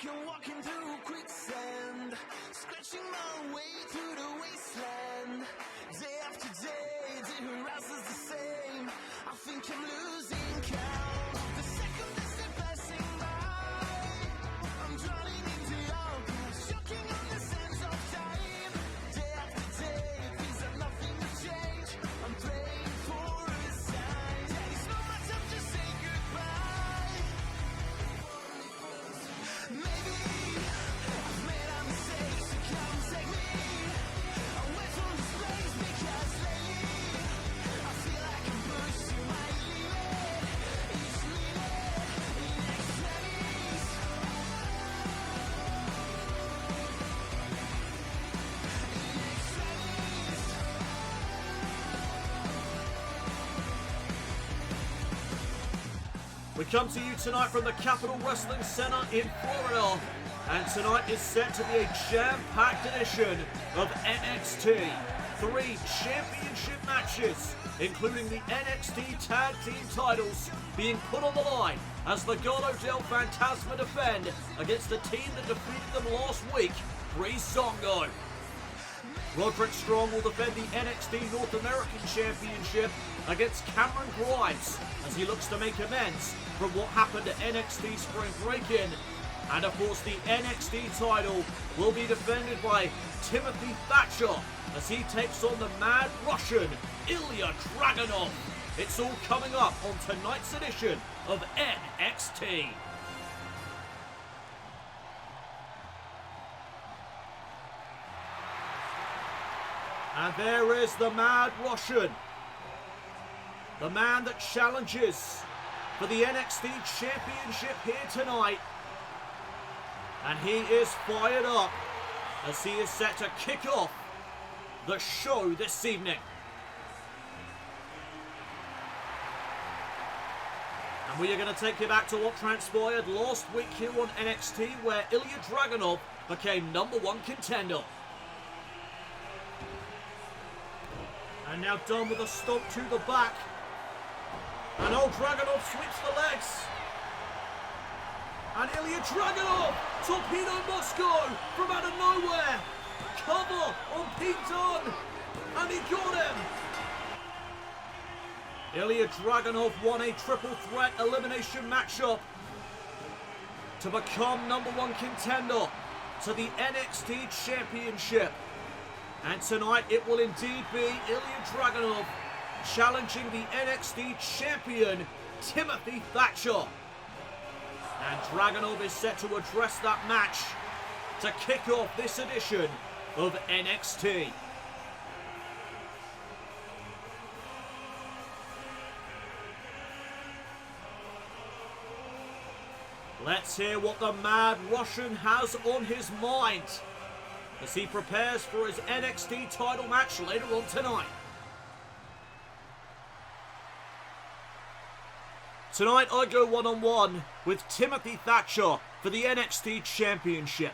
like I'm walking through quicksand, scratching my way through the wasteland. Day after day, the horizon's the same. I think I'm losing count. The second as they're passing by, I'm drowning into your past, choking on the sands of time. Day after day, things have nothing to change. I'm praying for a sign. There is no more time to say goodbye. Maybe I've made a mistake, so come take me away from this place, because lately I feel like I'm pushed to my limit. Each minute in extremis. We come to you tonight from the Capitol Wrestling Center in Florida, and tonight is set to be a jam-packed edition of NXT. 3 championship matches, including the NXT Tag Team titles, being put on the line as Legado Del Fantasma defend against the team that defeated them last week, Breezango. Roderick Strong will defend the NXT North American Championship against Cameron Grimes as he looks to make amends from what happened at NXT Spring Break-In. And of course the NXT title will be defended by Timothy Thatcher as he takes on the Mad Russian Ilja Dragunov. It's all coming up on tonight's edition of NXT. And there is the Mad Russian, the man that challenges for the NXT Championship here tonight. And he is fired up as he is set to kick off the show this evening. And we are going to take you back to what transpired last week here on NXT, where Ilja Dragunov became #1 contender. And now done with a stomp to the back. And old Dragunov sweeps the legs. And Ilja Dragunov, Torpedo Moscow from out of nowhere. Cover on Pete Dunne. And he got him. Ilja Dragunov won a triple threat elimination matchup to become #1 contender to the NXT Championship. And tonight it will indeed be Ilja Dragunov challenging the NXT champion, Timothy Thatcher. And Dragunov is set to address that match to kick off this edition of NXT. Let's hear what the Mad Russian has on his mind as he prepares for his NXT title match later on tonight. Tonight I go one-on-one with Timothy Thatcher for the NXT Championship.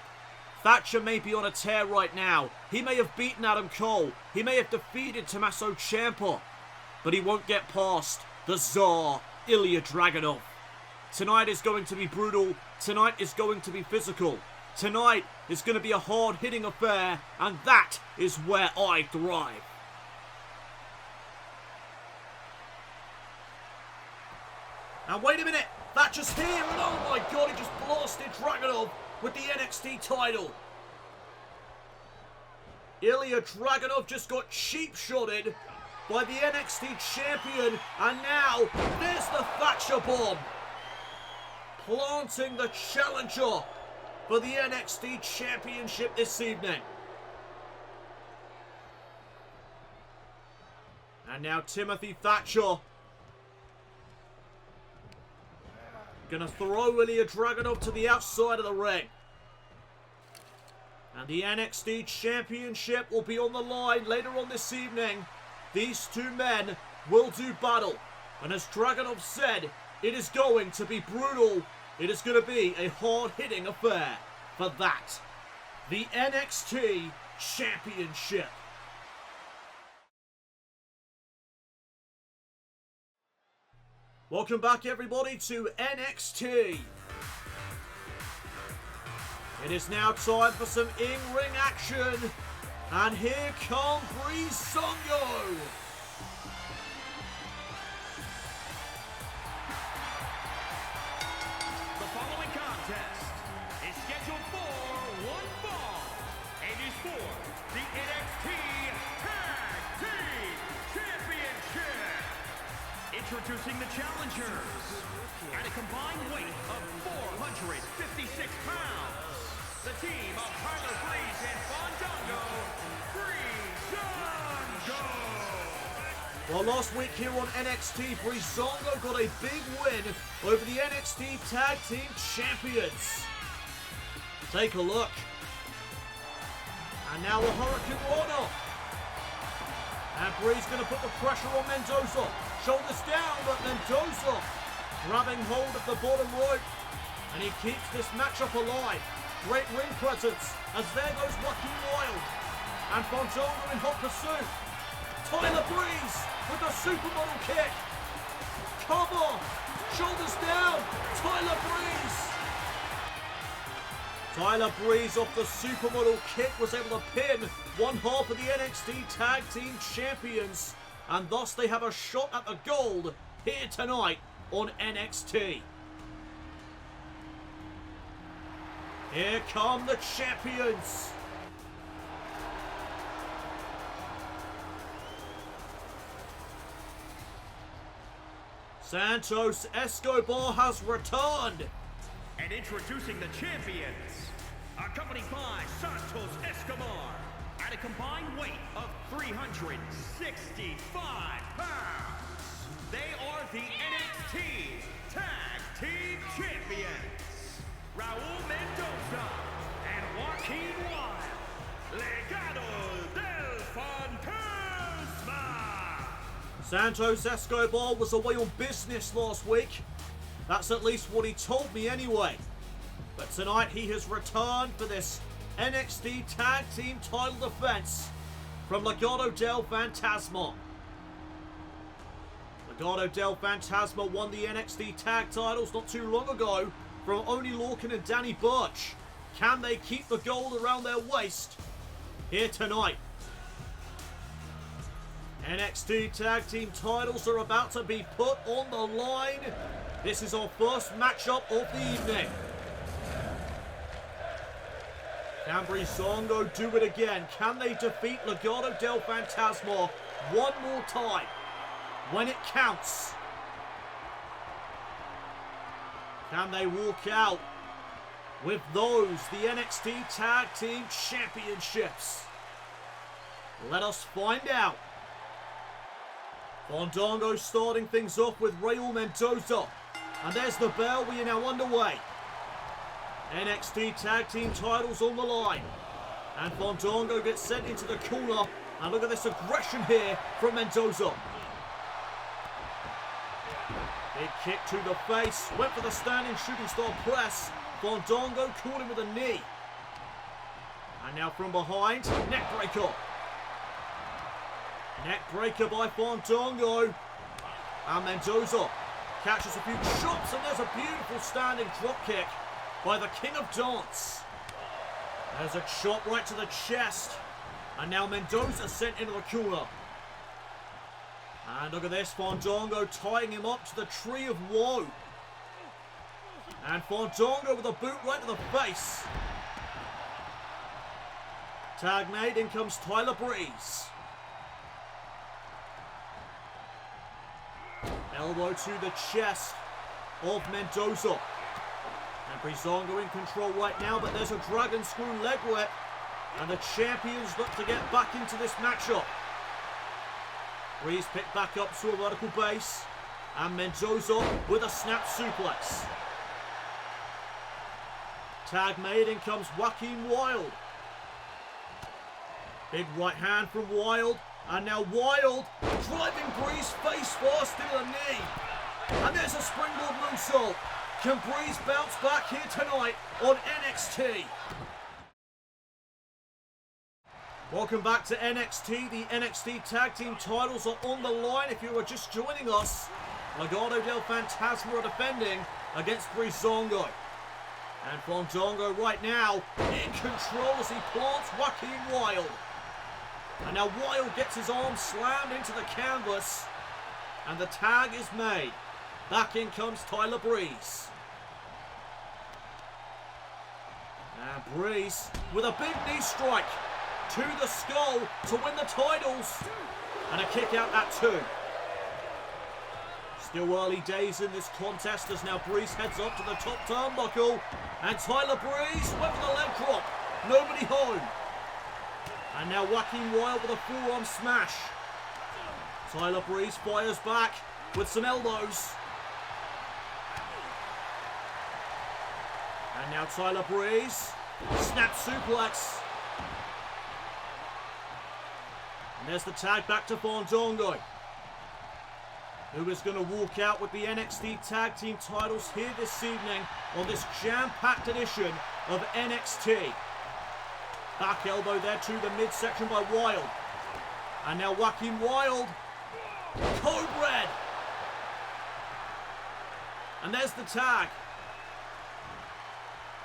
Thatcher may be on a tear right now. He may have beaten Adam Cole. He may have defeated Tommaso Ciampa. But he won't get past the Tsar, Ilja Dragunov. Tonight is going to be brutal. Tonight is going to be physical. Tonight is going to be a hard-hitting affair, and that is where I thrive. And wait a minute, Thatcher's here, and oh my god, he just blasted Dragunov with the NXT title. Ilja Dragunov just got cheap-shotted by the NXT champion, and now there's the Thatcher bomb, planting the challenger for the NXT Championship this evening. And now Timothy Thatcher gonna throw Ilja Dragunov to the outside of the ring. And the NXT Championship will be on the line later on this evening. These two men will do battle. And as Dragunov said, it is going to be brutal. It is going to be a hard-hitting affair for that. The NXT Championship. Welcome back, everybody, to NXT. It is now time for some in-ring action. And here comes Breezango. The following contest is scheduled for one fall. It is for the NXT Tag Team Championship. Introducing the challengers at a combined weight of 456 pounds. The team of Tyler Breeze and Breezango. Well, last week here on NXT, Breezango got a big win over the NXT Tag Team Champions. Take a look. And now the Hurricane Runner. And Breeze going to put the pressure on Mendoza. Shoulders down, but Mendoza grabbing hold of the bottom rope. And he keeps this matchup alive. Great ring presence, as there goes Joaquin Wild. And Breezango in hot pursuit. Tyler Breeze with the supermodel kick. Cover. Shoulders down. Tyler Breeze. Tyler Breeze off the supermodel kick was able to pin one half of the NXT Tag Team Champions. And thus they have a shot at the gold here tonight on NXT. Here come the champions. Santos Escobar has returned. And introducing the champions, accompanied by Santos Escobar, at a combined weight of 365 pounds. They are the NXT Tag Team Champions, Raul Mendoza and Joaquin Wild, Legado Del Fantasma. Santos Escobar was away on business last week. That's at least what he told me anyway. But tonight he has returned for this NXT Tag Team title defense from Legado Del Fantasma. Legado Del Fantasma won the NXT Tag titles not too long ago from Oney Lorcan and Danny Burch. Can they keep the gold around their waist here tonight? NXT Tag Team titles are about to be put on the line. This is our first matchup of the evening. Can Breezango do it again? Can they defeat Legado Del Fantasma one more time when it counts? Can they walk out with those, the NXT Tag Team Championships? Let us find out. Breezango starting things off with Raul Mendoza. And there's the bell, we are now underway. NXT Tag Team titles on the line. And Breezango gets sent into the corner. And look at this aggression here from Mendoza. Big kick to the face. Went for the standing shooting star press. Breezango caught him with a knee. And now from behind, neckbreaker. Neckbreaker by Breezango. And Mendoza catches a few shots, and there's a beautiful standing drop kick by the King of Dance. There's a shot right to the chest. And now Mendoza sent into the corner. And look at this, Breezango tying him up to the Tree of Woe. And Breezango with a boot right to the face. Tag made, in comes Tyler Breeze. Elbow to the chest of Mendoza. And Breezango in control right now, but there's a dragon screw leg whip. And the champions look to get back into this matchup. Breeze picked back up to a vertical base. And Mendoza with a snap suplex. Tag made, in comes Joaquin Wild. Big right hand from Wild. And now Wild driving Breeze face first into the knee. And there's a springboard moonsault. Can Breeze bounce back here tonight on NXT? Welcome back to NXT. The NXT Tag Team titles are on the line. If you are just joining us, Legado Del Fantasma are defending against Breezango. And Fandango right now in control as he plants Joaquin Wilde. And now Wilde gets his arm slammed into the canvas. And the tag is made. Back in comes Tyler Breeze. And Breeze with a big knee strike to the skull to win the titles. And a kick out at 2. Still early days in this contest as now Breeze heads up to the top turnbuckle. And Tyler Breeze went for the leg drop. Nobody home. And now Joaquin Wilde with a forearm smash. Tyler Breeze fires back with some elbows. And now Tyler Breeze. Snap suplex. And there's the tag back to Fandango, who is going to walk out with the NXT Tag Team titles here this evening on this jam-packed edition of NXT. Back elbow there to the midsection by Wilde. And now Joaquin Wilde. Code-red. And there's the tag.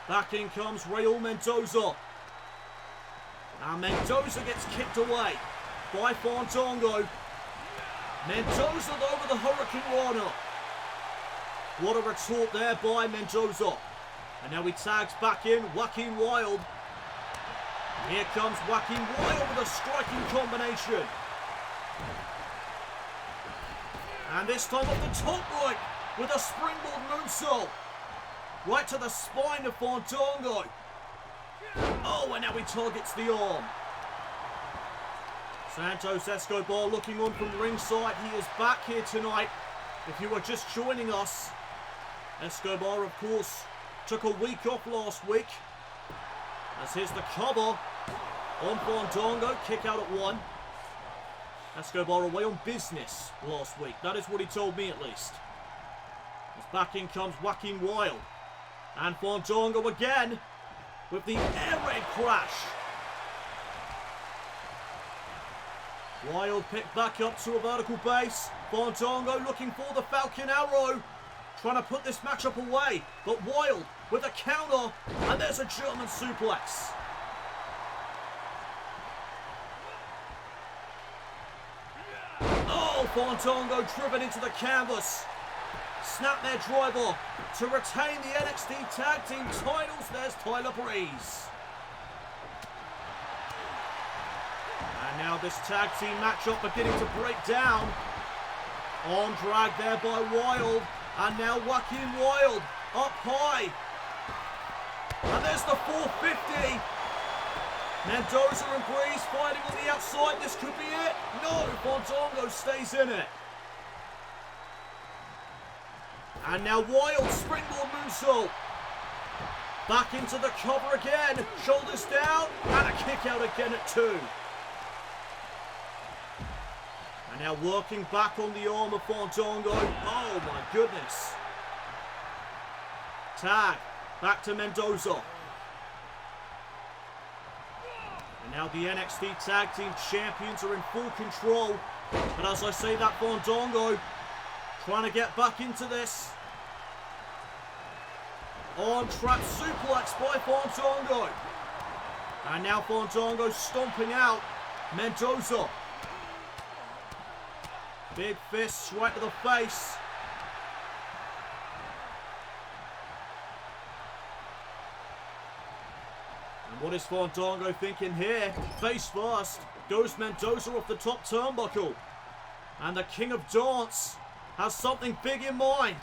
Back in comes Raul Mendoza. Now Mendoza gets kicked away by Fandango. Mendoza though with the Hurricane Rana. What a retort there by Mendoza. And now he tags back in Joaquin Wilde. Here comes Joaquin Wilde with a striking combination. And this time off the top rope with a springboard moonsault. Right to the spine of Fandango. Oh, and now he targets the arm. Santos Escobar looking on from ringside. He is back here tonight. If you are just joining us, Escobar, of course, took a week off last week. As here's the cover on Fandango. Kick out at 1. Escobar away on business last week. That is what he told me at least. As back in comes Joaquin Wilde. And Fandango again with the air raid crash. Wilde picked back up to a vertical base. Fandango looking for the Falcon Arrow. Trying to put this matchup away. But Wilde with a counter. And there's a German suplex. Oh, Fandango driven into the canvas. Snapmare driver to retain the NXT Tag Team titles. There's Tyler Breeze. And now this tag team matchup beginning to break down. On drag there by Wilde. And now Joaquin Wilde up high. And there's the 450. Mendoza and Breeze fighting on the outside. This could be it. No, Fandango stays in it. And now Wilde, springboard moonsault. Back into the cover again. Shoulders down. And a kick out again at 2. And now working back on the arm of Fandango. Oh my goodness. Tag. Back to Mendoza. And now the NXT Tag Team Champions are in full control. But as I say that, Fandango trying to get back into this. On trap suplex by Fandango. And now Fandango stomping out Mendoza. Big fists right to the face. And what is Fandango thinking here? Face first. Goes Mendoza off the top turnbuckle. And the King of Dance has something big in mind.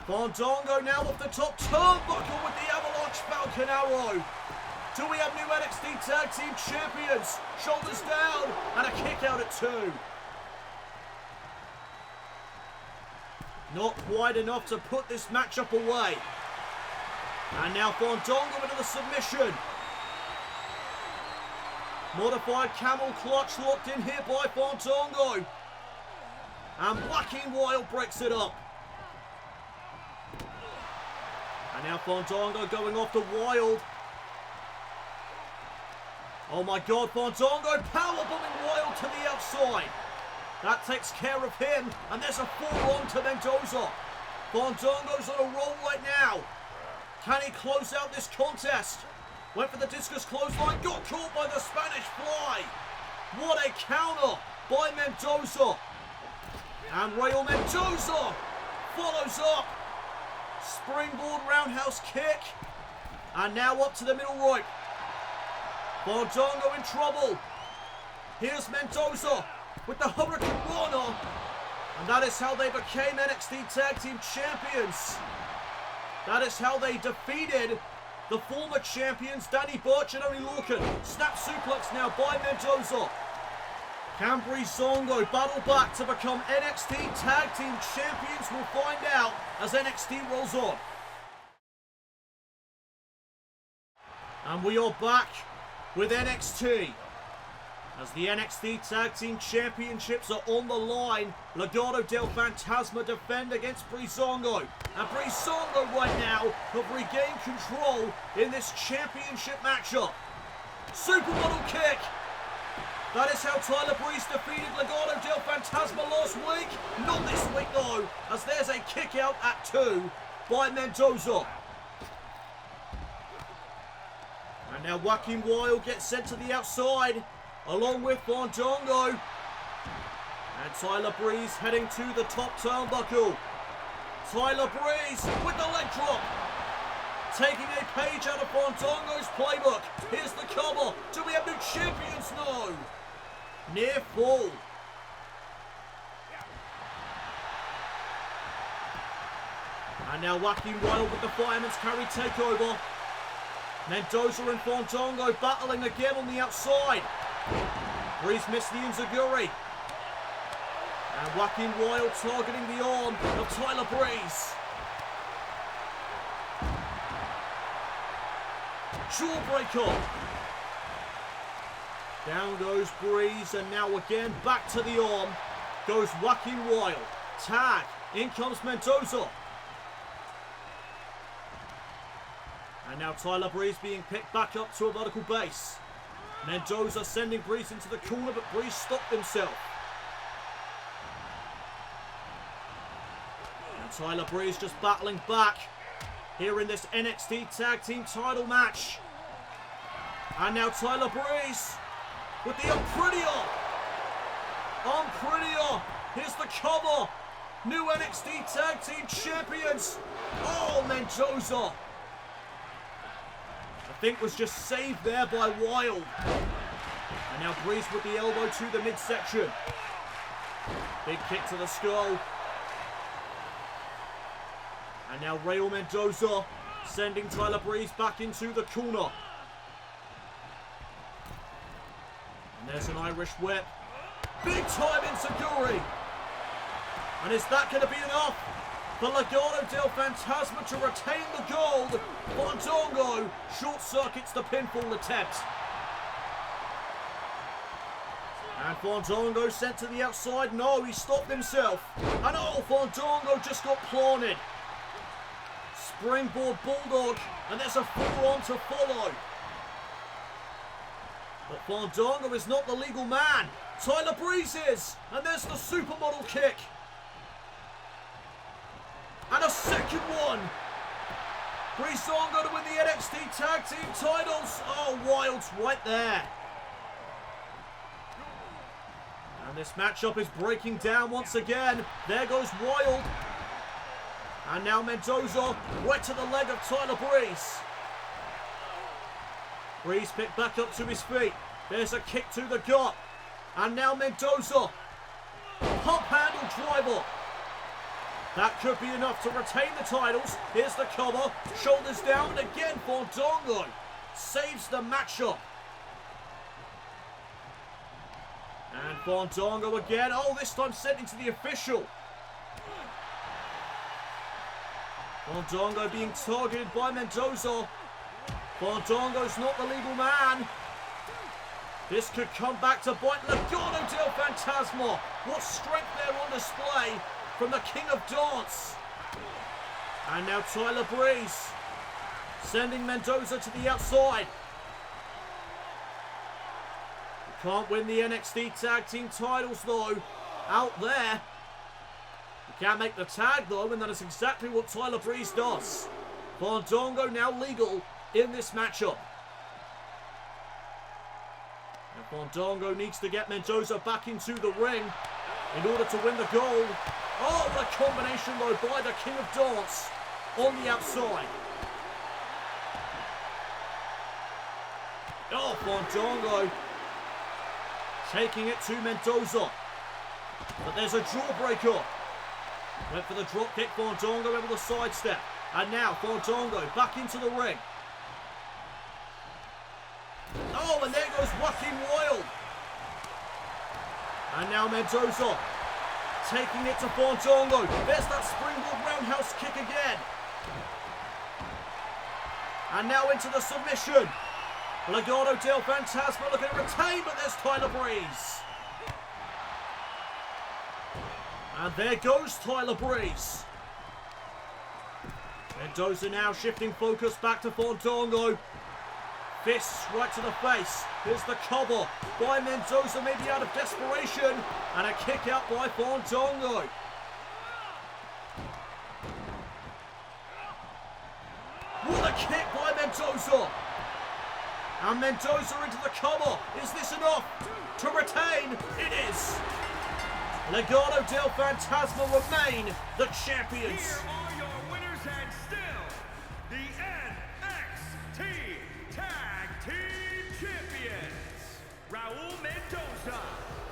Fandango now off the top turnbuckle with the Avalanche Falcon Arrow. Do we have new NXT Tag Team Champions? Shoulders down and a kick out at 2. Not quite enough to put this matchup away. And now Fandango into the submission. Modified camel clutch locked in here by Fandango. And Joaquin Wilde breaks it up. And now Fandango going off to Wilde. Oh my God, Fandango powerbombing Wilde to the outside. That takes care of him. And there's a forearm to Mendoza. Fandango's on a roll right now. Can he close out this contest? Went for the discus clothesline, got caught by the Spanish fly. What a counter by Mendoza. And Raul Mendoza follows up. Springboard roundhouse kick. And now up to the middle rope. Fandango in trouble. Here's Mendoza with the Hurricane Rana. And that is how they became NXT Tag Team Champions. That is how they defeated the former champions, Danny Burch and Oney Lorcan. Snap suplex now by Mendoza. Can Breezango battle back to become NXT Tag Team Champions? We'll find out as NXT rolls on. And we are back with NXT. As the NXT Tag Team Championships are on the line, Legado Del Fantasma defend against Breezango. And Breezango right now have regained control in this championship matchup. Supermodel kick. That is how Tyler Breeze defeated Legado Del Fantasma last week. Not this week though, as there's a kick out at 2 by Mendoza. And now Joaquin Wilde gets sent to the outside, along with Fandango. And Tyler Breeze heading to the top turnbuckle. Tyler Breeze with the leg drop. Taking a page out of Fandango's playbook. Here's the cover. Do we have new champions? No. Near fall. And now Joaquin Wilde with the Fireman's Carry takeover. Mendoza and Fandango battling again on the outside. Breeze missed the Enziguri. And Joaquin Wilde targeting the arm of Tyler Breeze. Jawbreaker. Down goes Breeze, and now again back to the arm goes Joaquin Wilde. Tag. In comes Mendoza. And now Tyler Breeze being picked back up to a vertical base. Mendoza sending Breeze into the corner, but Breeze stopped himself. And Tyler Breeze just battling back here in this NXT Tag Team title match. And now Tyler Breeze with the Unprettier. Unprettier. Here's the cover. New NXT Tag Team Champions. Oh, Mendoza. I think was just saved there by Wilde. And now Breeze with the elbow to the midsection. Big kick to the skull. And now Raul Mendoza sending Tyler Breeze back into the corner. And there's an Irish whip. Big time Enziguri. And is that going to be enough for Legado Del Fantasma to retain the gold? Fandango short circuits the pinfall attempt. And Fandango sent to the outside. No, he stopped himself. And oh, Fandango just got planted. Springboard Bulldog. And there's a forearm to follow. But Fandango is not the legal man. Tyler Breeze is. And there's the supermodel kick. And a second one. Breezango to win the NXT Tag Team titles. Oh, Wilde's right there. And this matchup is breaking down once again. There goes Wilde. And now Mendoza right to the leg of Tyler Breeze. Breeze picked back up to his feet. There's a kick to the gut. And now Mendoza. Pump handle driver. That could be enough to retain the titles. Here's the cover. Shoulders down. And again, Fandango saves the matchup. And Fandango again. Oh, this time sent into the official. Fandango being targeted by Mendoza. Fandango's not the legal man. This could come back to bite Legado Del Fantasma. What strength there on display from the King of Dance. And now Tyler Breeze sending Mendoza to the outside. You can't win the NXT Tag Team titles though out there. You can't make the tag though, and that is exactly what Tyler Breeze does. Fandango now legal in this matchup. And Fandango needs to get Mendoza back into the ring in order to win the goal. Oh, what a combination though by the King of Dance on the outside. Oh, Fandango taking it to Mendoza. But there's a jawbreaker. Went for the drop kick, Fandango able to sidestep. And now Fandango back into the ring. Oh, and there goes Joaquin Wilde. And now Mendoza taking it to Fandango. There's that springboard roundhouse kick again. And now into the submission. Legado Del Fantasma looking to retain, but there's Tyler Breeze. And there goes Tyler Breeze. Mendoza now shifting focus back to Fandango. Fists right to the face. Here's the cover by Mendoza, maybe out of desperation. And a kick out by Fandango. What a kick by Mendoza. And Mendoza into the cover. Is this enough to retain? It is. Legado del Fantasma remain the champions. Here are your winners and still the NXT Tag Team Champions, Raul Mendoza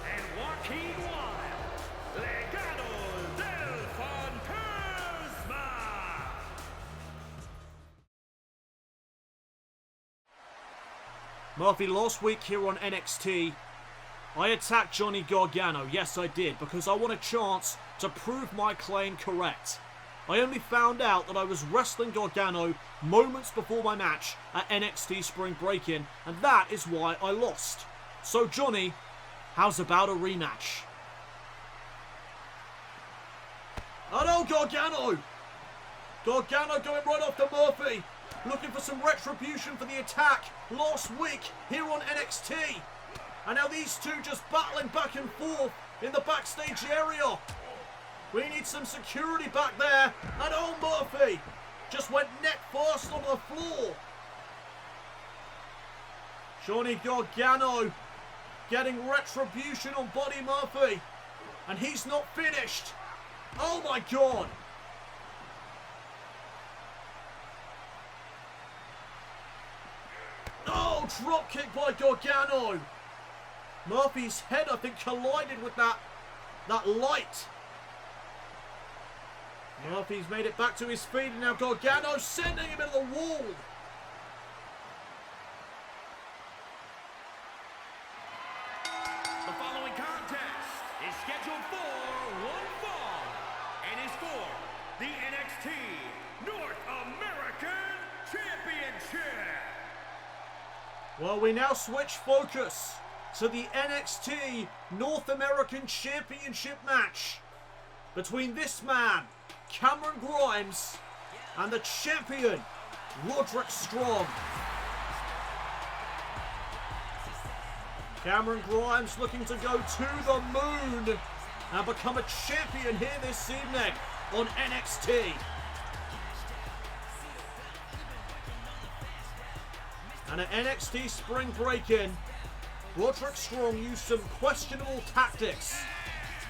and Joaquin Wilde. Legado del Fantasma. Murphy, last week here on NXT, I attacked Johnny Gargano. Yes, I did, because I want a chance to prove my claim correct. I only found out that I was wrestling Gargano moments before my match at NXT Spring Break-In, and that is why I lost. So, Johnny, how's about a rematch? Oh no, Gargano! Gargano going right after Murphy, looking for some retribution for the attack last week here on NXT. And now these two just battling back and forth in the backstage area. We need some security back there. And oh, Murphy just went neck first onto the floor. Johnny Gargano getting retribution on Buddy Murphy. And he's not finished. Oh my God. Oh, drop kick by Gargano. Murphy's head, I think, collided with that light. Murphy's made it back to his feet, and now Gargano sending him into the wall. The following contest is scheduled for one fall and is for the NXT North American Championship. Well, we now switch focus to the NXT North American Championship match between this man, Cameron Grimes, and the champion, Roderick Strong. Cameron Grimes looking to go to the moon and become a champion here this evening on NXT. And at NXT Spring Break-In, Roderick Strong used some questionable tactics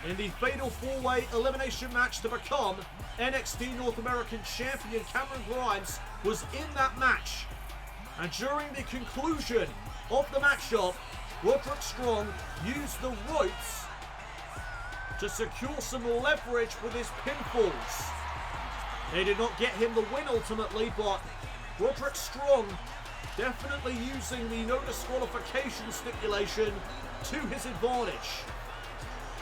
in the Fatal 4-Way elimination match to become NXT North American Champion. Cameron Grimes was in that match. And during the conclusion of the matchup, Roderick Strong used the ropes to secure some leverage with his pinfalls. They did not get him the win ultimately, but Roderick Strong definitely using the no disqualification stipulation to his advantage.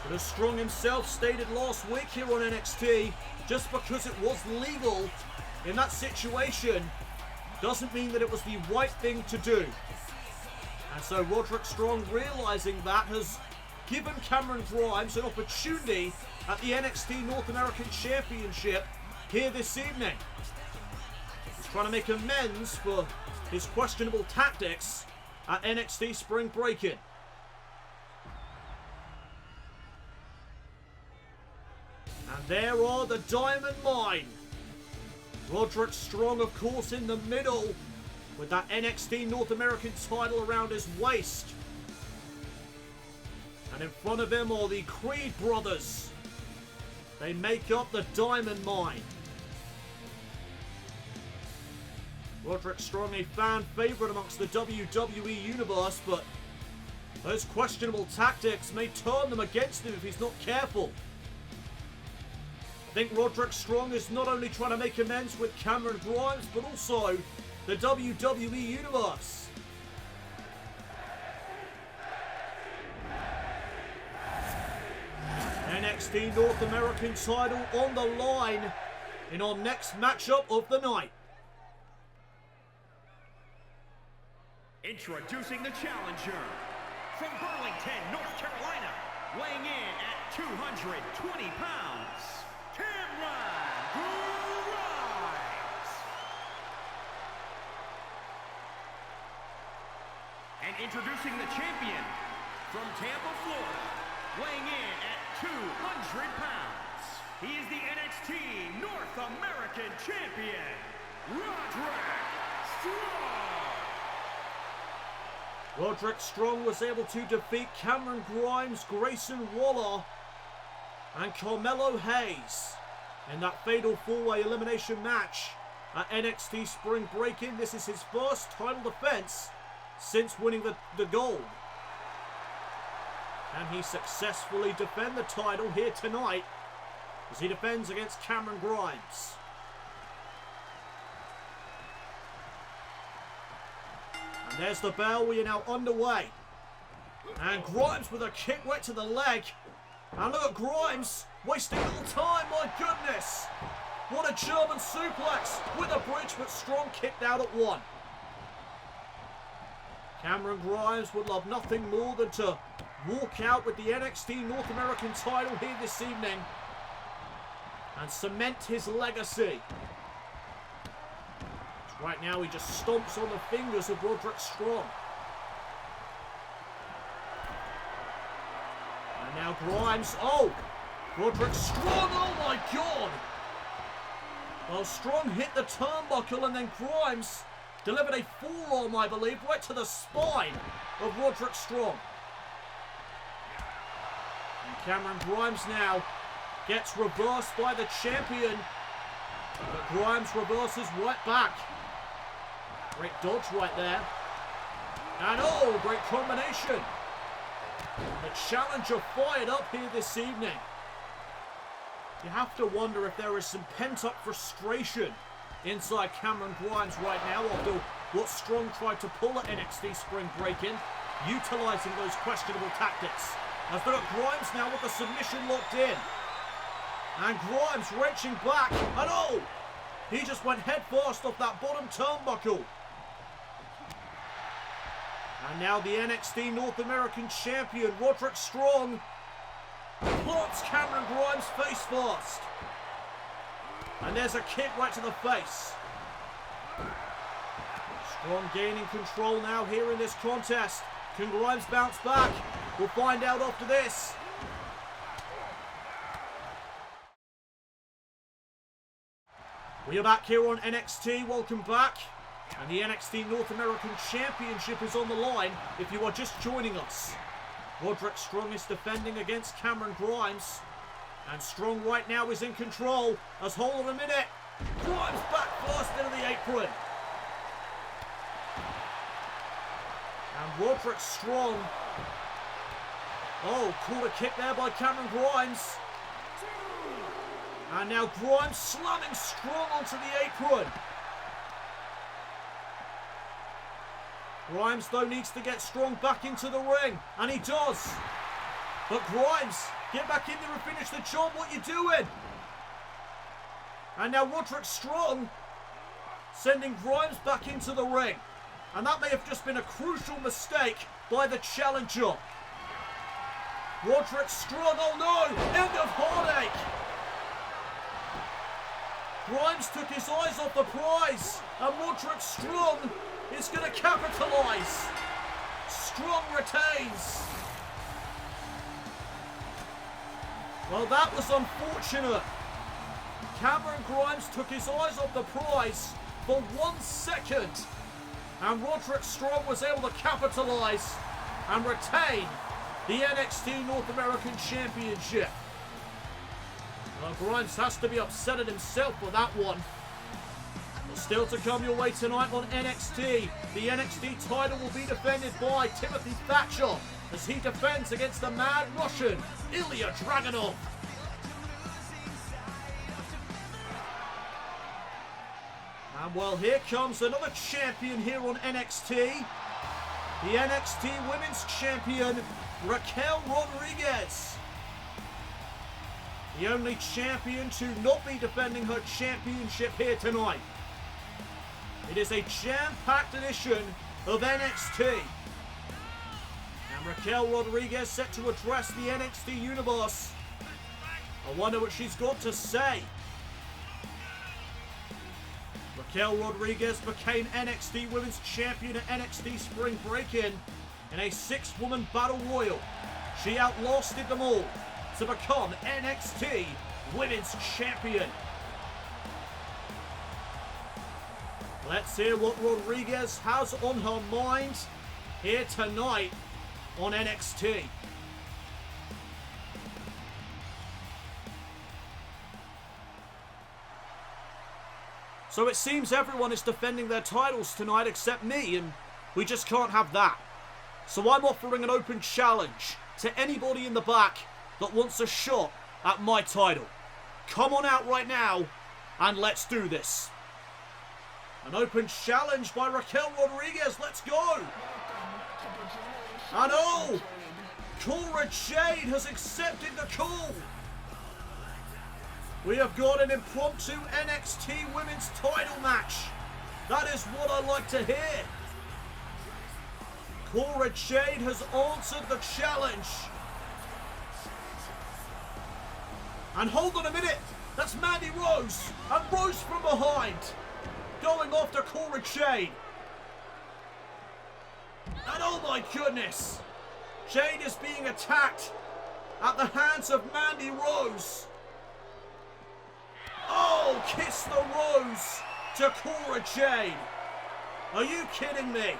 But as Strong himself stated last week here on NXT, just because it was legal in that situation doesn't mean that it was the right thing to do. And so Roderick Strong, realizing that, has given Cameron Grimes an opportunity at the NXT North American Championship here this evening. He's trying to make amends for his questionable tactics at NXT Spring Break-In. And there are the Diamond Mine. Roderick Strong, of course, in the middle with that NXT North American title around his waist. And in front of him are the Creed brothers. They make up the Diamond Mine. Roderick Strong, a fan favourite amongst the WWE Universe, but those questionable tactics may turn them against him if he's not careful. I think Roderick Strong is not only trying to make amends with Cameron Grimes, but also the WWE Universe. NXT North American title on the line in our next matchup of the night. Introducing the challenger from Burlington, North Carolina, weighing in at 220 pounds, Cameron Grimes. And introducing the champion from Tampa, Florida, weighing in at 200 pounds. He is the NXT North American champion, Roderick Strong. Roderick Strong was able to defeat Cameron Grimes, Grayson Waller, and Carmelo Hayes in that fatal four-way elimination match at NXT Spring Break-In. This is his first title defense since winning the gold. Can he successfully defend the title here tonight as he defends against Cameron Grimes? And there's the bell. We are now underway. And Grimes with a kick right to the leg. And look at Grimes wasting little time. My goodness. What a German suplex with a bridge, but Strong kicked out at one. Cameron Grimes would love nothing more than to walk out with the NXT North American title here this evening and cement his legacy. Right now he just stomps on the fingers of Roderick Strong. And now Grimes, oh! Roderick Strong, oh my god! Well, Strong hit the turnbuckle and then Grimes delivered a forearm, I believe, right to the spine of Roderick Strong. And Cameron Grimes now gets reversed by the champion. But Grimes reverses right back. Great dodge right there. And oh, great combination. The challenger fired up here this evening. You have to wonder if there is some pent-up frustration inside Cameron Grimes right now after what Strong tried to pull at NXT Spring Break-In, utilising those questionable tactics. As look at Grimes now with the submission locked in. And Grimes wrenching back. And oh, he just went head first off that bottom turnbuckle. And now the NXT North American champion, Roderick Strong, plants Cameron Grimes face first. And there's a kick right to the face. Strong gaining control now here in this contest. Can Grimes bounce back? We'll find out after this. We are back here on NXT. Welcome back. And the NXT North American Championship is on the line if you are just joining us. Roderick Strong is defending against Cameron Grimes. And Strong right now is in control. As hold on a minute. Grimes back first into the apron. And Roderick Strong. Oh, caught a kick there by Cameron Grimes. And now Grimes slamming Strong onto the apron. Grimes, though, needs to get Strong back into the ring. And he does. But Grimes, get back in there and finish the job. What you doing? And now Roderick Strong sending Grimes back into the ring. And that may have just been a crucial mistake by the challenger. Roderick Strong, oh no! End of heartache! Grimes took his eyes off the prize. And Roderick Strong is going to capitalise. Strong retains. Well, that was unfortunate. Cameron Grimes took his eyes off the prize for 1 second. And Roderick Strong was able to capitalize and retain the NXT North American Championship. Well, Grimes has to be upset at himself for that one. But still to come your way tonight on NXT. The NXT title will be defended by Timothy Thatcher as he defends against the Mad Russian, Ilja Dragunov. And well, here comes another champion here on NXT. The NXT Women's Champion, Raquel Rodriguez. The only champion to not be defending her championship here tonight. It is a jam-packed edition of NXT. And Raquel Rodriguez set to address the NXT Universe. I wonder what she's got to say. Raquel Rodriguez became NXT Women's Champion at NXT Spring Break-In in a 6-woman battle royal. She outlasted them all to become NXT Women's Champion. Let's hear what Rodriguez has on her mind here tonight on NXT. So it seems everyone is defending their titles tonight except me, and we just can't have that. So I'm offering an open challenge to anybody in the back that wants a shot at my title. Come on out right now and let's do this. An open challenge by Raquel Rodriguez. Let's go. And oh, Cora Jade has accepted the call. We have got an impromptu NXT Women's title match. That is what I like to hear. Cora Jade has answered the challenge. And hold on a minute, that's Mandy Rose. And Rose from behind, going after Cora Jade. And oh my goodness, Jade is being attacked at the hands of Mandy Rose. Oh, kiss the rose to Cora Jade. Are you kidding me?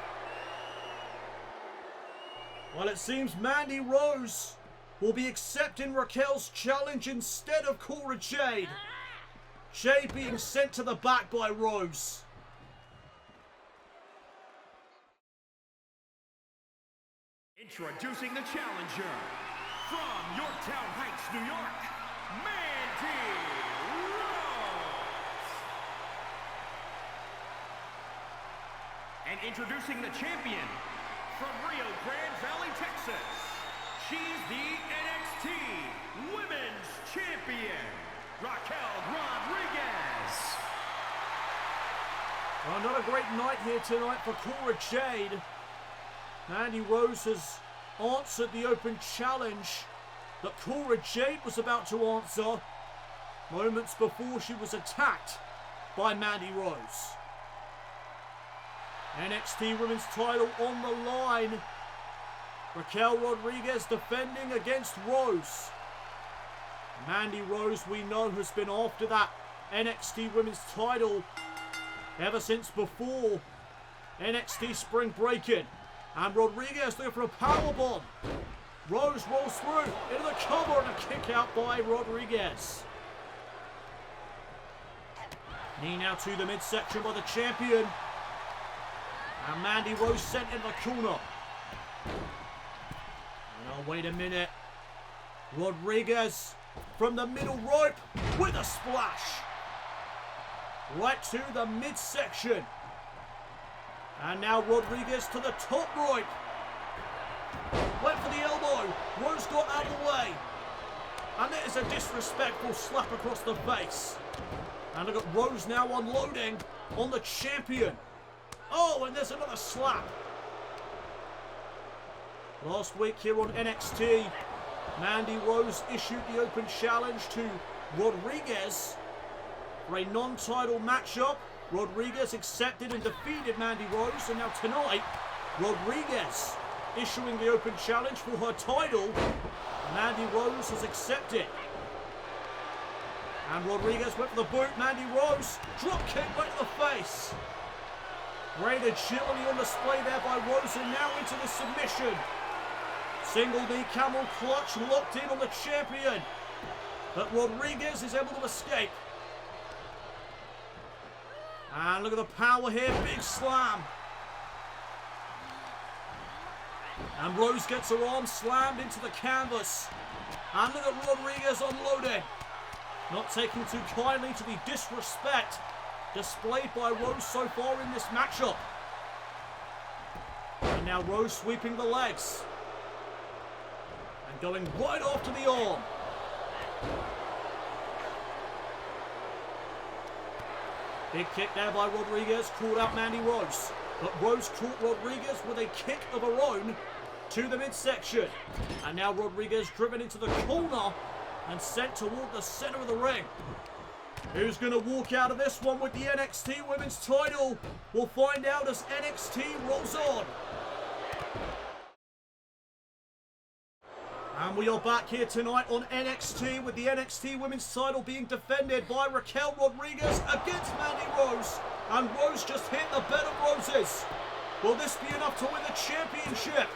Well, it seems Mandy Rose will be accepting Raquel's challenge instead of Cora Jade. Jade being sent to the back by Rose. Introducing the challenger from Yorktown Heights, New York, Mandy Rose. And introducing the champion from Rio Grande Valley, Texas, she's the NXT Women's Champion, Raquel Rodriguez. Well, not a great night here tonight for Cora Jade. Mandy Rose has answered the open challenge that Cora Jade was about to answer moments before she was attacked by Mandy Rose. NXT Women's title on the line. Raquel Rodriguez defending against Rose. Mandy Rose, we know, has been after that NXT Women's title ever since before NXT Spring Break-In. And Rodriguez looking for a powerbomb. Rose rolls through into the cover and a kick out by Rodriguez. Knee now to the midsection by the champion. And Mandy Rose sent in the corner. Oh, wait a minute. Rodriguez from the middle rope with a splash. Right to the midsection. And now Rodriguez to the top rope. Went for the elbow. Rose got out of the way. And it is a disrespectful slap across the face. And look at Rose now unloading on the champion. Oh, and there's another slap. Last week here on NXT, Mandy Rose issued the open challenge to Rodriguez for a non-title matchup. Rodriguez accepted and defeated Mandy Rose, and now tonight, Rodriguez issuing the open challenge for her title. Mandy Rose has accepted. And Rodriguez went for the boot. Mandy Rose, drop kick right to the face. Great agility on display there by Rose, and now into the submission. Single knee camel clutch locked in on the champion. But Rodriguez is able to escape. And look at the power here, big slam. And Rose gets her arm slammed into the canvas. And look at Rodriguez unloading. Not taking too kindly to the disrespect displayed by Rose so far in this matchup. And now Rose sweeping the legs. And going right after the arm. Big kick there by Rodriguez, called out Mandy Rose. But Rose caught Rodriguez with a kick of her own to the midsection. And now Rodriguez driven into the corner and sent toward the center of the ring. Who's going to walk out of this one with the NXT Women's title? We'll find out as NXT rolls on. And we are back here tonight on NXT with the NXT Women's title being defended by Raquel Rodriguez against Mandy Rose. And Rose just hit the bed of roses. Will this be enough to win the championship?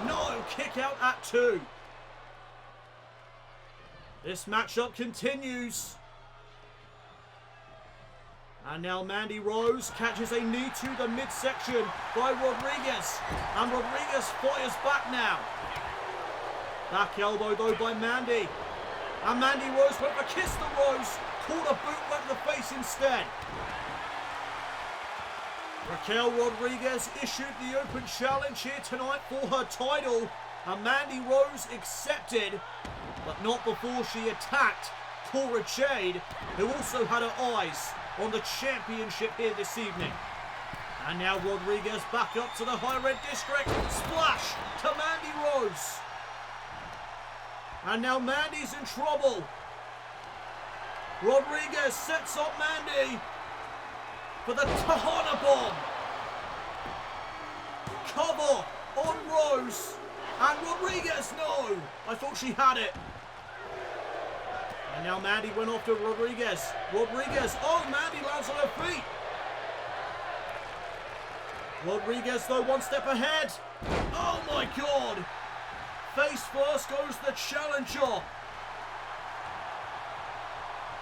No, kick out at 2. This matchup continues. And now Mandy Rose catches a knee to the midsection by Rodriguez. And Rodriguez fires back now. Back elbow though by Mandy. And Mandy Rose went for kiss the Rose. Caught a boot right to the face instead. Raquel Rodriguez issued the open challenge here tonight for her title. And Mandy Rose accepted, but not before she attacked Cora Jade, who also had her eyes on the championship here this evening. And now Rodriguez back up to the high red district. Splash to Mandy Rose. And now Mandy's in trouble. Rodriguez sets up Mandy for the Tahana Bomb. Cover on Rose. And Rodriguez, no! I thought she had it. And now Mandy went off to Rodriguez. Rodriguez, oh, Mandy lands on her feet. Rodriguez, though, one step ahead. Oh, my God. Face first goes the challenger.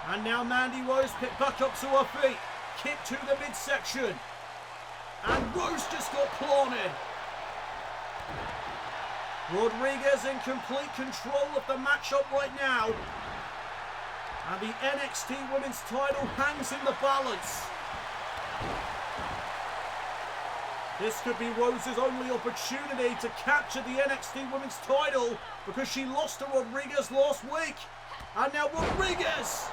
And now Mandy Rose picked back up to her feet. Kick to the midsection. And Rose just got planted. Rodriguez in complete control of the matchup right now. And the NXT Women's title hangs in the balance. This could be Rose's only opportunity to capture the NXT Women's title because she lost to Rodriguez last week. And now Rodriguez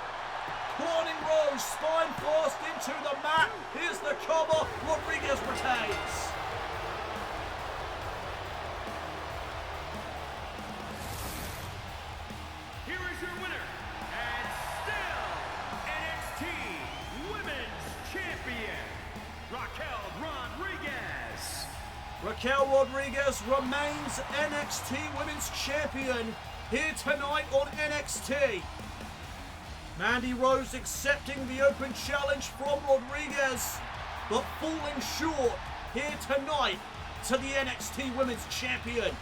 planting Rose spine first into the mat. Here's the cover. Rodriguez retains. Here is your winner, and still NXT Women's Champion, Raquel Rodriguez. Raquel Rodriguez remains NXT Women's Champion here tonight on NXT. Mandy Rose accepting the open challenge from Rodriguez, but falling short here tonight to the NXT Women's Champion.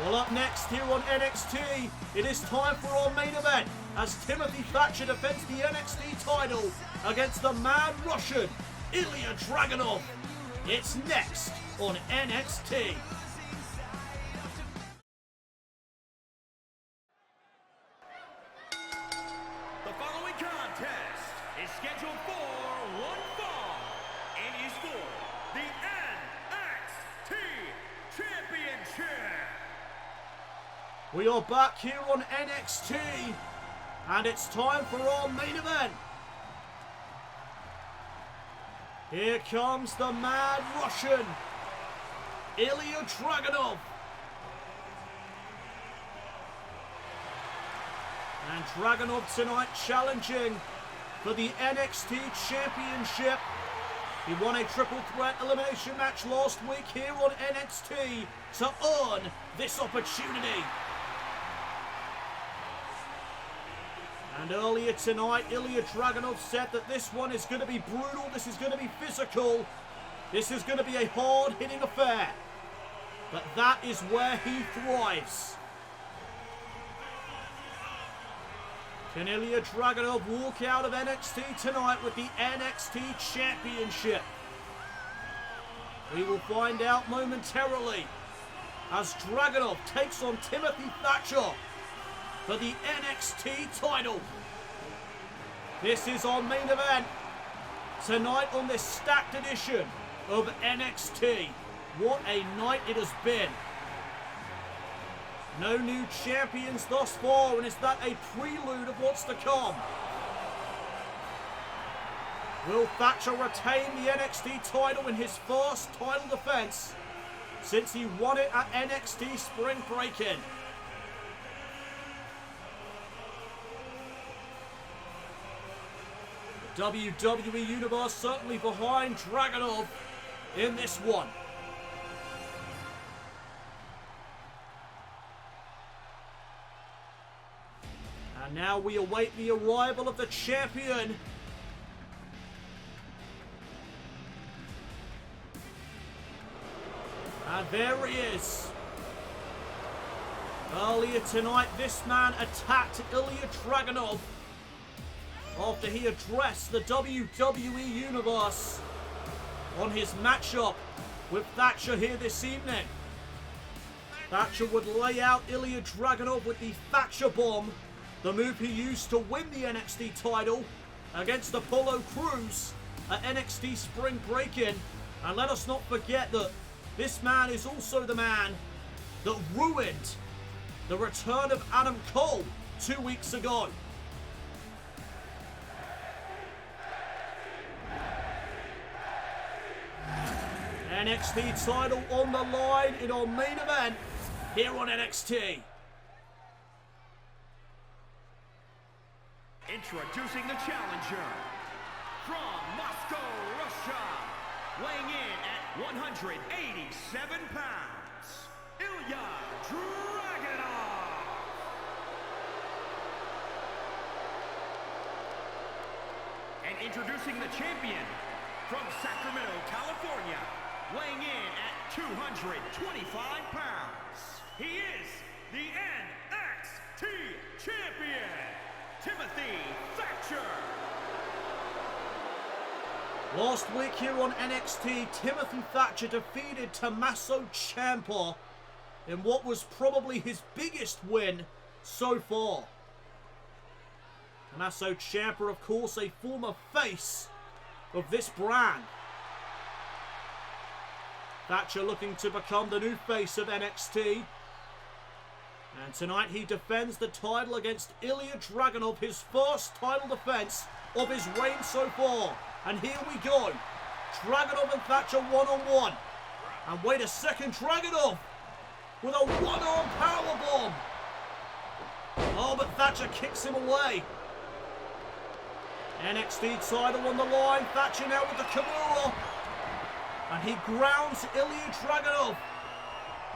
Well, up next here on NXT, it is time for our main event as Timothy Thatcher defends the NXT title against the Mad Russian, Ilja Dragunov. It's next on NXT. The following contest is scheduled for one fall and is for the NXT Championship. We are back here on NXT, and it's time for our main event. Here comes the Mad Russian, Ilja Dragunov. And Dragunov tonight challenging for the NXT Championship. He won a triple threat elimination match last week here on NXT to earn this opportunity. And earlier tonight, Ilja Dragunov said that this one is going to be brutal, this is going to be physical, this is going to be a hard-hitting affair. But that is where he thrives. Can Ilja Dragunov walk out of NXT tonight with the NXT Championship? We will find out momentarily as Dragunov takes on Timothy Thatcher for the NXT title. This is our main event tonight on this stacked edition of NXT. What a night it has been. No new champions thus far, and is that a prelude of what's to come? Will Thatcher retain the NXT title in his first title defense since he won it at NXT Spring Break-In? The WWE Universe certainly behind Dragunov in this one. And now we await the arrival of the champion. And there he is. Earlier tonight, this man attacked Ilja Dragunov after he addressed the WWE Universe on his matchup with Thatcher here this evening. Thatcher would lay out Ilja Dragunov with the Thatcher Bomb, the move he used to win the NXT title against Apollo Crews at NXT Spring Break-In. And let us not forget that this man is also the man that ruined the return of Adam Cole 2 weeks ago. NXT title on the line in our main event here on NXT. Introducing the challenger from Moscow, Russia, weighing in at 187 pounds, Ilja Dragunov. And introducing the champion from Sacramento, California, weighing in at 225 pounds, he is the NXT champion, Timothy Thatcher. Last week here on NXT, Timothy Thatcher defeated Tommaso Ciampa in what was probably his biggest win so far. Tommaso Ciampa, of course, a former face of this brand. Thatcher looking to become the new face of NXT. And tonight he defends the title against Ilja Dragunov, his first title defense of his reign so far. And here we go. Dragunov and Thatcher one-on-one. And wait a second, Dragunov with a one-arm powerbomb. Oh, but Thatcher kicks him away. NXT title on the line. Thatcher now with the Kimura. And he grounds Ilja Dragunov.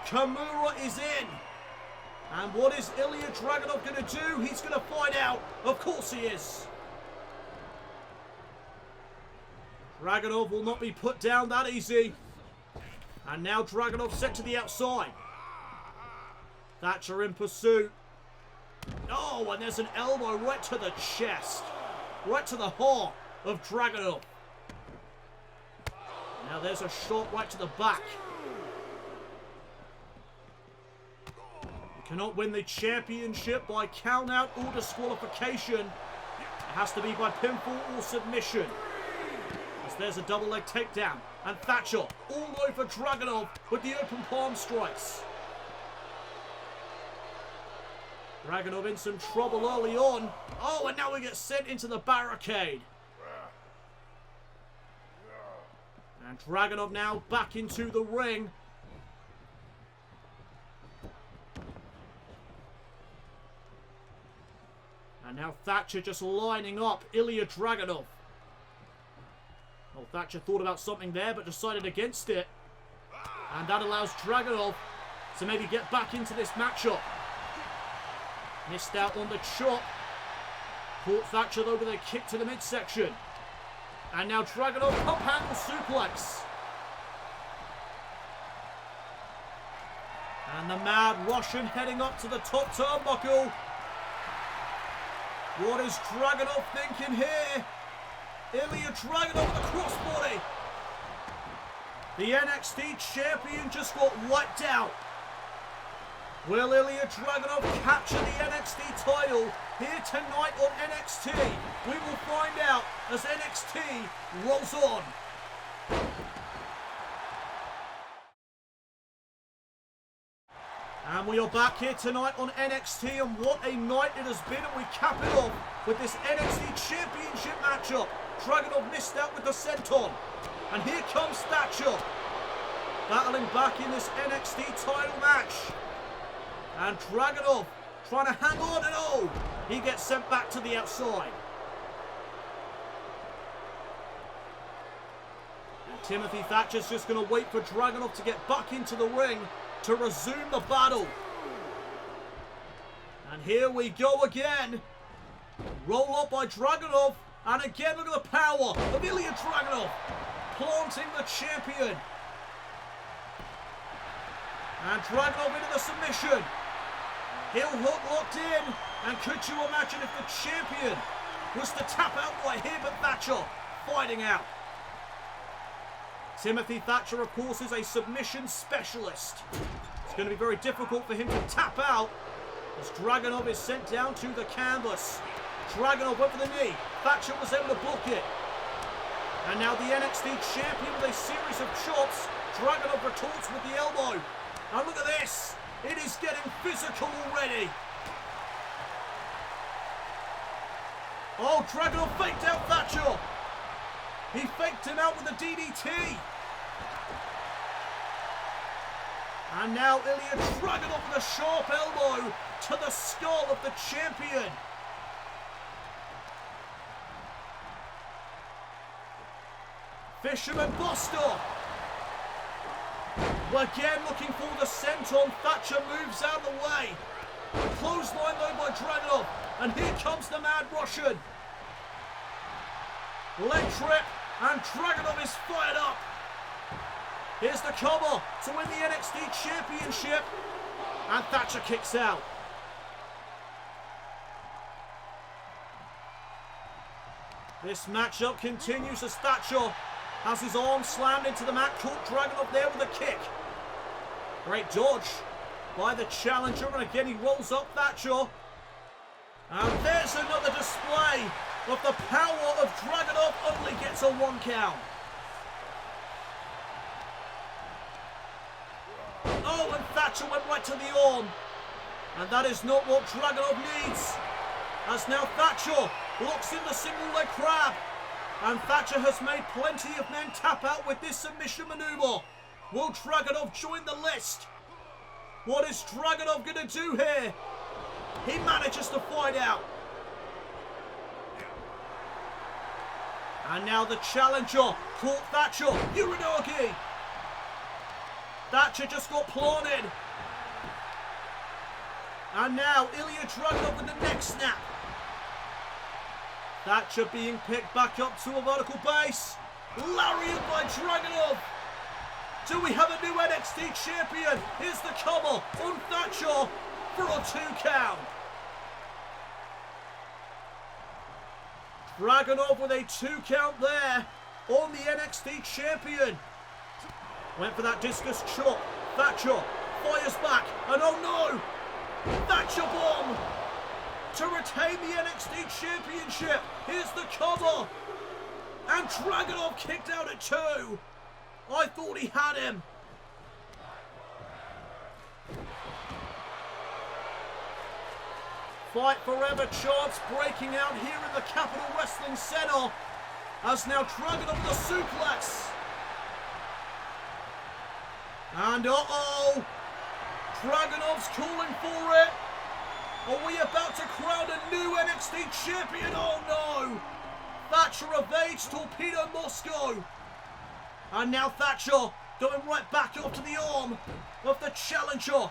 Kimura is in. And what is Ilja Dragunov going to do? He's going to find out. Of course he is. Dragunov will not be put down that easy. And now Dragunov set to the outside. Thatcher in pursuit. Oh, and there's an elbow right to the chest. Right to the heart of Dragunov. Now there's a shot right to the back. You cannot win the championship by count out or disqualification. It has to be by pinfall or submission. As there's a double leg takedown. And Thatcher all over Dragunov with the open palm strikes. Dragunov in some trouble early on. Oh, and now we get sent into the barricade. And Dragunov now back into the ring. And now Thatcher just lining up Ilja Dragunov. Well, Thatcher thought about something there, but decided against it. And that allows Dragunov to maybe get back into this matchup. Missed out on the chop. Caught Thatcher though with a kick to the midsection. And now Dragunov pump handle suplex. And the Mad Russian heading up to the top turnbuckle. What is Dragunov thinking here? Ilja Dragunov with a crossbody. The NXT champion just got wiped out. Will Ilja Dragunov capture the NXT title here tonight on NXT? We will find out as NXT rolls on. And we are back here tonight on NXT, and what a night it has been, and we cap it off with this NXT Championship matchup. Dragunov missed out with the senton, and here comes Thatcher, battling back in this NXT title match. And Dragunov trying to hang on, and oh, he gets sent back to the outside. And Timothy Thatcher's just going to wait for Dragunov to get back into the ring to resume the battle. And here we go again. Roll up by Dragunov. And again, look at the power of Ilja Dragunov. Planting the champion. And Dragunov into the submission. Heel hook locked in. And could you imagine if the champion was to tap out right here, but Thatcher fighting out. Timothy Thatcher, of course, is a submission specialist. It's going to be very difficult for him to tap out as Dragunov is sent down to the canvas. Dragunov went for the knee. Thatcher was able to block it. And now the NXT champion with a series of chops. Dragunov retorts with the elbow. And look at this. It is getting physical already. Oh, Dragunov faked out Thatcher. He faked him out with a DDT. And now Ilja Dragunov with a sharp elbow to the skull of the champion. Fisherman Buster. Again looking for the senton. Thatcher moves out of the way. Clothesline though by Dragunov. And here comes the Mad Russian. Leg trip. And Dragunov is fired up. Here's the cover to win the NXT Championship. And Thatcher kicks out. This matchup continues as Thatcher has his arm slammed into the mat. Caught Dragunov there with a kick. Great dodge by the challenger. And again he rolls up Thatcher. And there's another display of the power of Dragunov. Only gets a 1 count. Oh, and Thatcher went right to the arm. And that is not what Dragunov needs. As now Thatcher locks in the single leg crab. And Thatcher has made plenty of men tap out with this submission maneuver. Will Dragunov join the list? What is Dragunov going to do here? He manages to fight out. And now the challenger caught Thatcher. Uranagi. Thatcher just got planted. And now Ilja Dragunov with the neck snap. Thatcher being picked back up to a vertical base. Lariat by Dragunov. Do we have a new NXT champion? Here's the cover on Thatcher for a 2 count. Dragunov with a 2 count there on the NXT champion. Went for that discus chop. Thatcher fires back. And oh no! Thatcher bomb to retain the NXT Championship. Here's the cover. And Dragunov kicked out at 2. I thought he had him. Fight Forever chants breaking out here in the Capitol Wrestling Center. As now Dragunov with a suplex. And uh-oh. Dragunov's calling for it. Are we about to crown a new NXT champion? Oh no! Thatcher evades Torpedo Moscow. And now Thatcher going right back up to the arm of the challenger.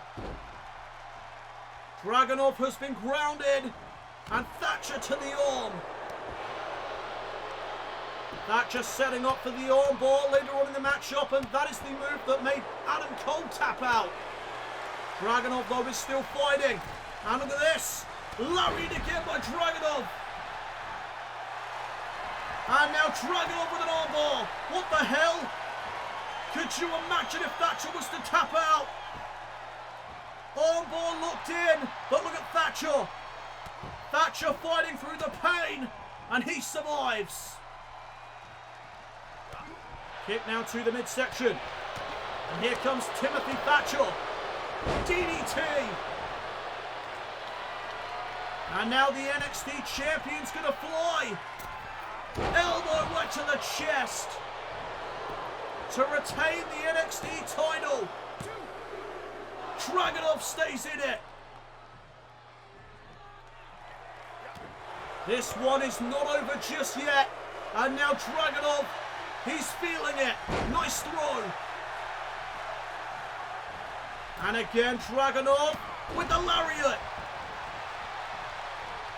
Dragunov has been grounded. And Thatcher to the arm. Thatcher setting up for the armbar later on in the matchup, and that is the move that made Adam Cole tap out. Dragunov, though, is still fighting. And look at this. Lariat again by Dragunov. And now Dragunov with an armbar. What the hell? Could you imagine if Thatcher was to tap out? Armbar locked in, but look at Thatcher. Thatcher fighting through the pain, and he survives. Kick now to the midsection. And here comes Timothy Thatcher. DDT. And now the NXT Champion's going to fly. Elbow right to the chest. To retain the NXT title. Dragunov stays in it. This one is not over just yet. And now Dragunov, he's feeling it. Nice throw. And again, Dragunov with the lariat.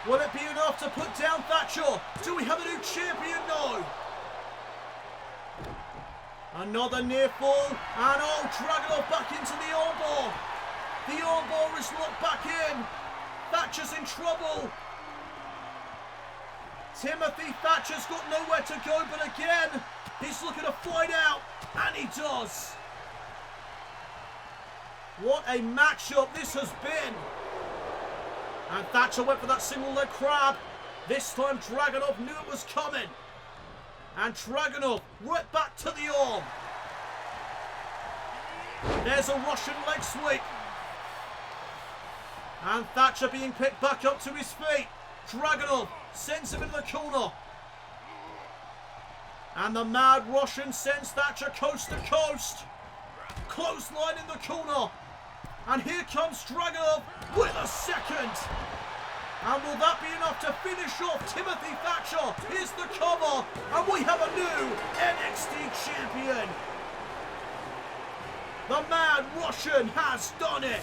Will it be enough to put down Thatcher? Do we have a new champion? No. Another near fall. And oh, Dragunov back into the armbar. The armbar is locked back in. Thatcher's in trouble. Timothy Thatcher's got nowhere to go, but again, he's looking to fight out, and he does. What a matchup this has been. And Thatcher went for that single leg crab. This time Dragunov knew it was coming. And Dragunov right back to the arm. There's a Russian leg sweep. And Thatcher being picked back up to his feet. Dragunov sends him into the corner. And the mad Russian sends Thatcher coast to coast. Clothesline in the corner. And here comes Dragunov with a second. And will that be enough to finish off Timothy Thatcher? Here's the cover. And we have a new NXT champion. The mad Russian has done it.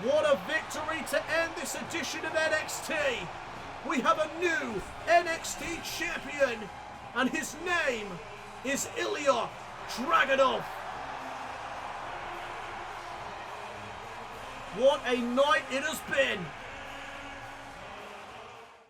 What a victory to end this edition of NXT. We have a new NXT champion, and his name is Ilja Dragunov. What a night it has been.